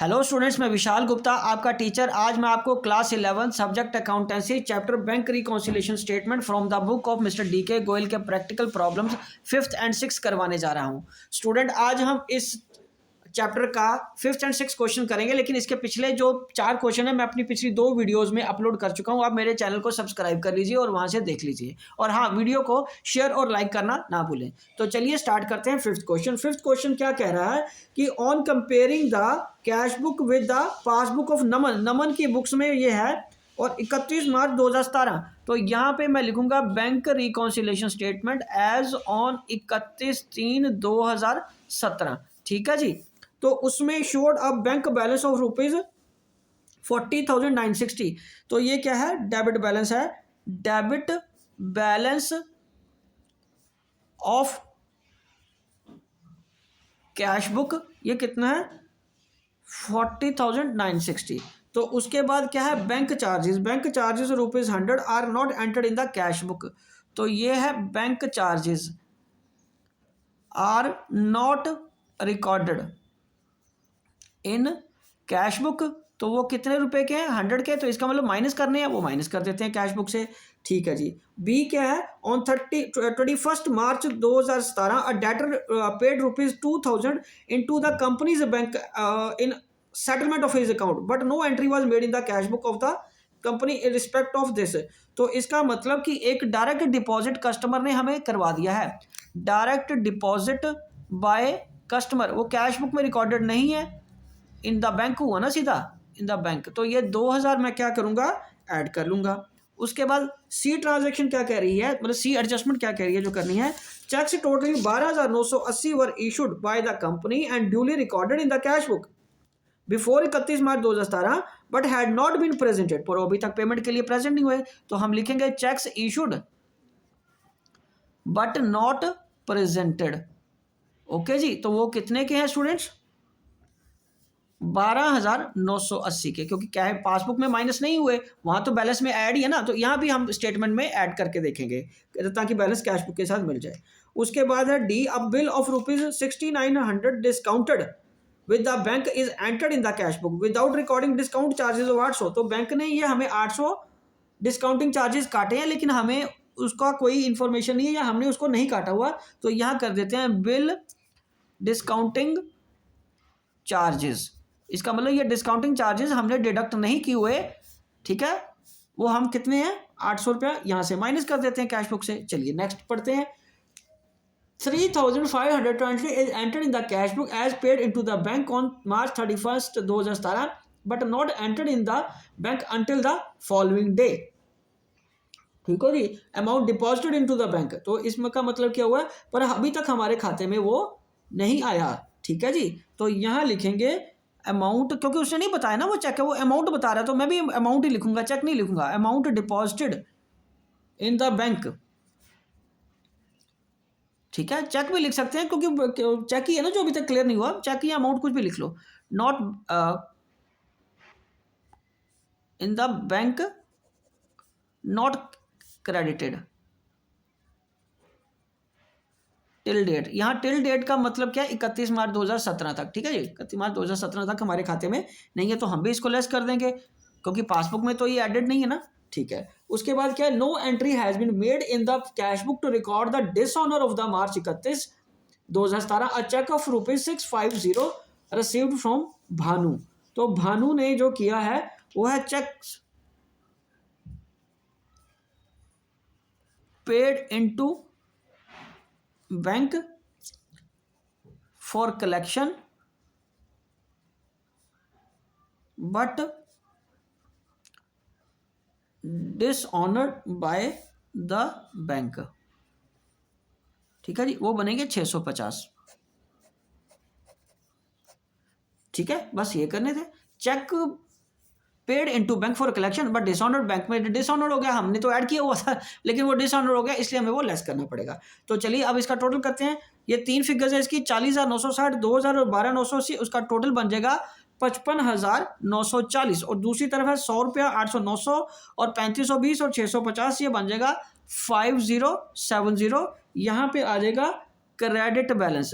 Hello students, मैं विशाल गुप्ता आपका teacher. आज मैं आपको class 11 subject accountancy chapter bank reconciliation statement from the book of mister DK Goyal के practical problems 5th and 6th करवाने जा रहा हूं। स्टूडेंट, आज हम इस चैप्टर का 5th एंड 6th क्वेश्चन करेंगे, लेकिन इसके पिछले जो 4 क्वेश्चन है मैं अपनी पिछली 2 वीडियोस में अपलोड कर चुका हूं। आप मेरे चैनल को सब्सक्राइब कर लीजिए और वहां से देख लीजिए, और हाँ, वीडियो को शेयर और लाइक करना ना भूलें। तो चलिए स्टार्ट करते हैं 5th क्वेश्चन। 5th क्वेश्चन क्या कह रहा है कि on comparing the cash book with the passbook of Naman की बुक्स में ये है, और 31 मार्च 2017, तो यहाँ पे मैं लिखूंगा bank reconciliation statement as on 31/3/2017। ठीक है जी। तो उसमें showed a bank balance of rupees 40,960। तो ये क्या है? डेबिट बैलेंस है। Debit balance of cash book ये कितना है? 40,960। तो उसके बाद क्या है? Bank charges. Bank charges ₹100 are not entered in the cash book. तो ये है bank charges are not recorded in cash book. तो वो कितने रुपए के हैं? 100 के। तो इसका मतलब माइनस करने हैं, वो माइनस कर देते हैं कैश बुक से। ठीक है जी। बी क्या है? On 21 March 2017 a debtor paid ₹2,000 into the company's bank in settlement of his account, but no entry was made in the cash book of the company in respect of this. तो इसका मतलब कि एक direct deposit customer ने हमें करवा दिया है। डायरेक्ट डिपॉजिट बाय कस्टमर, वो कैश बुक में रिकॉर्डेड नहीं है, इन द बैंक हुआ ना सीधा, इन द बैंक। तो ये 2000 मैं क्या करूंगा? ऐड कर लूंगा। उसके बाद सी ट्रांजैक्शन क्या कह रही है, मतलब सी एडजस्टमेंट क्या कह रही है जो करनी है? Cheques totally 12,980 were issued by the company and duly recorded in the cash book before 31 March 2017 but had not been presented, पर अभी तक पेमेंट के लिए प्रेजेंट नहीं हुए। तो हम लिखेंगे cheques issued but not presented. Okay ji. तो वो कितने के हैं स्टूडेंट्स? 12,980 के, क्योंकि क्या है, पासबुक में माइनस नहीं हुए, वहां तो बैलेंस में ऐड ही है ना। तो यहां भी हम स्टेटमेंट में ऐड करके देखेंगे ताकि बैलेंस कैश बुक के साथ मिल जाए। उसके बाद है D, a bill of ₹6900 discounted with the bank is entered in the cash book without recording discount charges of 800। तो बैंक ने ये हमें 800 डिस्काउंटिंग चार्जेस काटे हैं, लेकिन हमें उसका कोई इंफॉर्मेशन नहीं है, या हमने उसको नहीं काटा हुआ। तो यहां कर देते हैं बिल डिस्काउंटिंग चार्जेस। इसका मतलब ये डिस्काउंटिंग चार्जेस हमने डिडक्ट नहीं किए हुए। ठीक है, वो हम कितने हैं? 800 रुपया यहां से माइनस कर देते हैं कैश बुक से। चलिए नेक्स्ट पढ़ते हैं। 3,520 is entered in the cash book as paid into the bank on March 31, 2017 but not entered in the bank until the following day. ठीक है ji. Amount deposited into the bank, तो इसमें का मतलब क्या हुआ? पर अभी तक हमारे खाते में वो नहीं आया। ठीक है जी। तो यहां लिखेंगे अमाउंट, क्योंकि उसने नहीं बताया ना वो चेक है, वो अमाउंट बता रहा है, तो मैं भी अमाउंट ही लिखूंगा, चेक नहीं लिखूंगा। Amount deposited in the bank. ठीक है, चेक भी लिख सकते हैं, क्योंकि चेक ही है ना जो अभी तक क्लियर नहीं हुआ। चेक या अमाउंट कुछ भी लिख लो। Not in the bank, not credited till date. यहाँ टिल डेट का मतलब क्या है? 31 मार्च 2017 तक। ठीक है जी, 31 मार्च 2017 तक हमारे खाते में नहीं है, तो हम भी इसको लेस कर देंगे, क्योंकि पासबुक में तो ये एडेड नहीं है ना। ठीक है। उसके बाद क्या है? No entry has been made in the cash book to record the dishonour of the March 31, 2017 a cheque of ₹650 received from Bhanu. तो भानु ने जो किया है वो है cheque paid into bank for collection but dishonoured by the bank. ठीक है जी, वो बनेंगे 650। ठीक है, बस ये करने थे। Cheque paid into bank for collection but dishonoured, bank में डिसऑनर्ड हो गया, हमने तो ऐड किया हुआ था, लेकिन वो डिसऑनर्ड हो गया, इसलिए हमें वो लेस करना पड़ेगा। तो चलिए अब इसका टोटल करते हैं। ये 3 फिगर्स है इसकी, 40,960, 2,000 और 12,980। उसका टोटल बन जाएगा 55,940। और दूसरी तरफ है 100 रुपया, 800, 900 और 3520 और 650, ये बन जाएगा 5070। यहाँ पे आ जाएगा credit balance.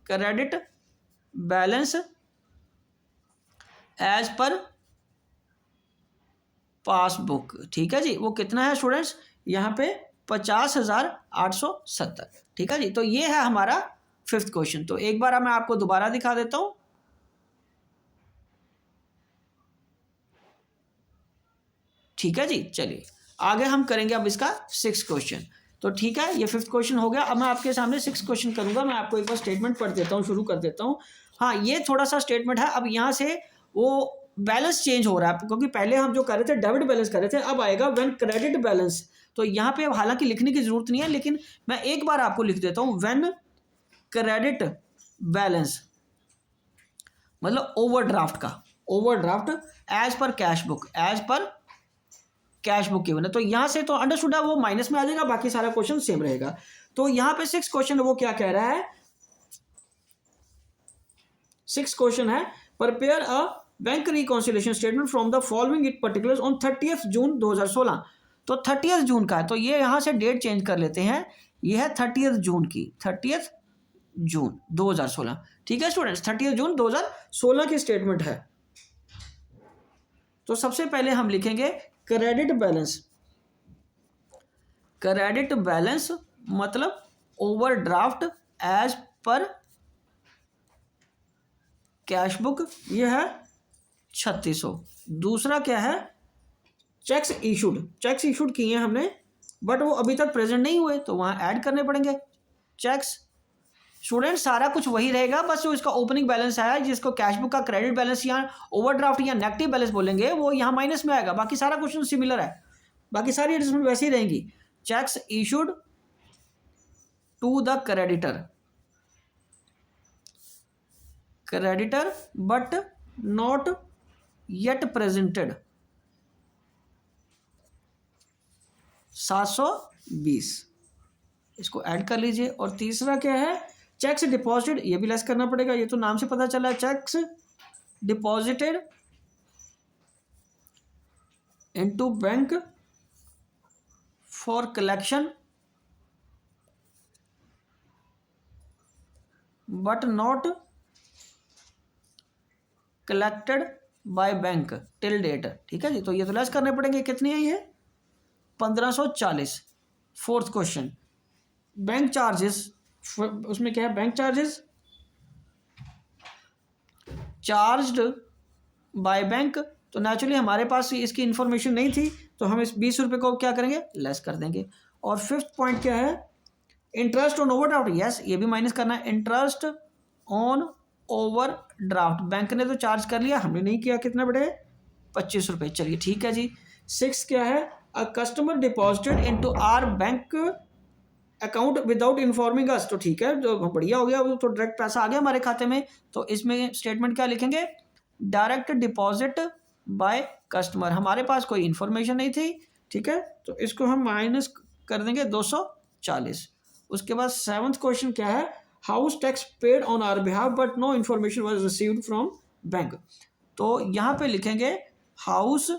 Credit balance as per passbook, ठीक है जी। वो कितना है स्टूडेंट्स, यहाँ पे 50,870, ठीक है जी। तो ये है हमारा 5th क्वेश्चन। तो एक बार मैं आपको दोबारा दिखा देता हूँ। ठीक है जी, चलिए आगे हम करेंगे अब इसका 6th क्वेश्चन। तो ठीक है, ये 5th क्वेश्चन हो गया। अब मैं आपके सामने 6th क्वेश्चन करूंगा। मैं आपको एक बार स्टेटमेंट पढ़ देता हूँ, शुरू कर देता हूँ। हाँ, ये थोड़ा सा स्टेटमेंट है। अब यहाँ से वो बैलेंस चेंज हो रहा है, क्योंकि पहले हम जो कर रहे थे डेबिट बैलेंस कर रहे थे, अब आएगा व्हेन क्रेडिट बैलेंस। तो यहाँ पे अब हालांकि लिखने की जरूरत नहीं है, लेकिन मैं एक बार आपको लिख देता हूँ। व्हेन क्रेडिट बैलेंस मतलब ओवरड्राफ्ट का, overdraft as per cash book, as per cash book की बना। तो यहां से तो अंडरस्टूड है, वो माइनस में आ जाएगा, बाकी सारा क्वेश्चन सेम रहेगा। तो यहां पे 6th क्वेश्चन वो क्या कह रहा है, 6th क्वेश्चन है prepare a bank reconciliation statement from the following it particulars on 30th जून 2016। तो 30th जून का है, तो ये यहां से डेट चेंज कर लेते हैं। ये है 30th जून की, 30th जून 2016, ठीक है स्टूडेंट्स। 30th जून 2016 की स्टेटमेंट है। तो सबसे पहले हम लिखेंगे क्रेडिट बैलेंस। क्रेडिट बैलेंस मतलब overdraft as per cash book, ये है 3600। दूसरा क्या है, चेक्स इशूड। चेक्स इशूड किए हैं हमने, बट वो अभी तक प्रेजेंट नहीं हुए, तो वहां ऐड करने पड़ेंगे चेक्स। स्टूडेंट सारा कुछ वही रहेगा, बस जो इसका ओपनिंग बैलेंस है, जिसको कैश बुक का क्रेडिट बैलेंस या ओवरड्राफ्ट या नेगेटिव बैलेंस बोलेंगे, वो यहाँ माइनस में आएगा। बाकी सारा क्वेश्चन सिमिलर है, बाकी सारी एडजस्टमेंट वैसे ही रहेंगी। Cheques issued to the creditor, creditor but not yet presented 720, इसको ऐड कर लीजिए। और तीसरा क्या है, चेक्स डिपॉजिटेड, ये भी लेस करना पड़ेगा, ये तो नाम से पता चला है। Cheques deposited into bank for collection but not collected by bank till date, ठीक है जी। तो ये तो लेस करने पड़ेंगे, कितने हैं ये, 1540। 4th क्वेश्चन, बैंक चार्जेस, उसमें क्या है, bank charges charged by bank. तो नेचुरली हमारे पास इसकी इंफॉर्मेशन नहीं थी, तो हम इस 20 रुपये को क्या करेंगे, लेस कर देंगे। और 5th पॉइंट क्या है, इंटरेस्ट ऑन ओवरड्राफ्ट, यस ये भी माइनस करना है। इंटरेस्ट ऑन ओवरड्राफ्ट बैंक ने तो चार्ज कर लिया, हमने नहीं किया, कितना बढ़े, 25 रुपये, चलिए ठीक है जी। 6 क्या है, a customer deposited into our bank account without informing us. तो ठीक है, जो बढ़िया हो गया, वो तो डायरेक्ट पैसा आ गया हमारे खाते में। तो इसमें स्टेटमेंट क्या लिखेंगे, डायरेक्ट डिपॉजिट बाय कस्टमर, हमारे पास कोई इन्फॉर्मेशन नहीं थी, ठीक है। तो इसको हम माइनस कर देंगे 240। उसके बाद 7th क्वेश्चन क्या है, house tax paid on our behalf but no information was received from bank. तो यहाँ पे लिखेंगे house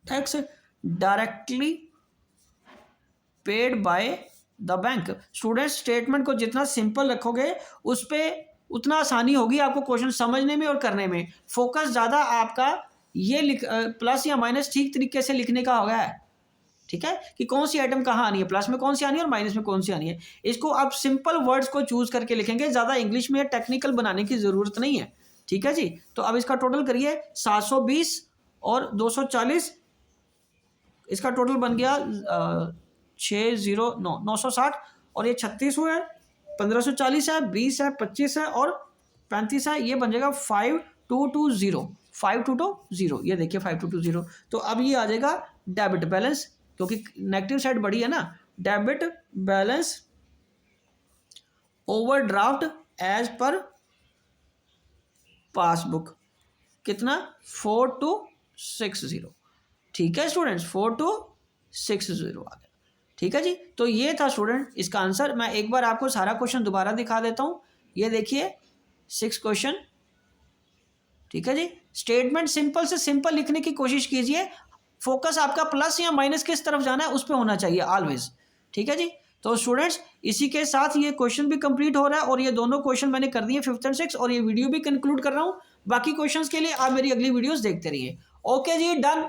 tax directly paid by the bank. Student statement को जितना सिंपल रखोगे, उस पर उतना आसानी होगी आपको क्वेश्चन समझने में और करने में। फोकस ज़्यादा आपका ये प्लस या माइनस ठीक तरीके से लिखने का होगा है, ठीक है, कि कौन सी आइटम कहाँ आनी है, प्लस में कौन सी आनी है और माइनस में कौन सी आनी है। इसको आप सिंपल वर्ड्स को चूज करके लिखेंगे, ज़्यादा इंग्लिश में टेक्निकल बनाने की ज़रूरत नहीं है, ठीक है जी। तो अब इसका टोटल करिए, 720 और 240, इसका टोटल बन गया 609, 960। और ये 36 है, 1540 है, 20 है, 25 है और 35 है, ये बन जाएगा 5220, 5220, ये देखिए 5220। तो अब ये आ जाएगा डेबिट बैलेंस, क्योंकि नेगेटिव साइड बड़ी है ना। Debit balance overdraft as per passbook, कितना, 4260, ठीक है स्टूडेंट्स, 4260 आ गया, ठीक है जी। तो ये था स्टूडेंट इसका आंसर। मैं एक बार आपको सारा क्वेश्चन दोबारा दिखा देता हूँ। ये देखिए 6 क्वेश्चन, ठीक है जी। स्टेटमेंट सिंपल से सिंपल लिखने की कोशिश कीजिए, फोकस आपका प्लस या माइनस किस तरफ जाना है उस पर होना चाहिए ऑलवेज, ठीक है जी। तो स्टूडेंट्स इसी के साथ ये क्वेश्चन भी कंप्लीट हो रहा है और ये दोनों क्वेश्चन मैंने कर दिए 5th एंड 6th और ये वीडियो भी कंक्लूड कर रहा हूँ। बाकी क्वेश्चंस के लिए आप मेरी अगली वीडियोस देखते रहिए। ओके जी, डन।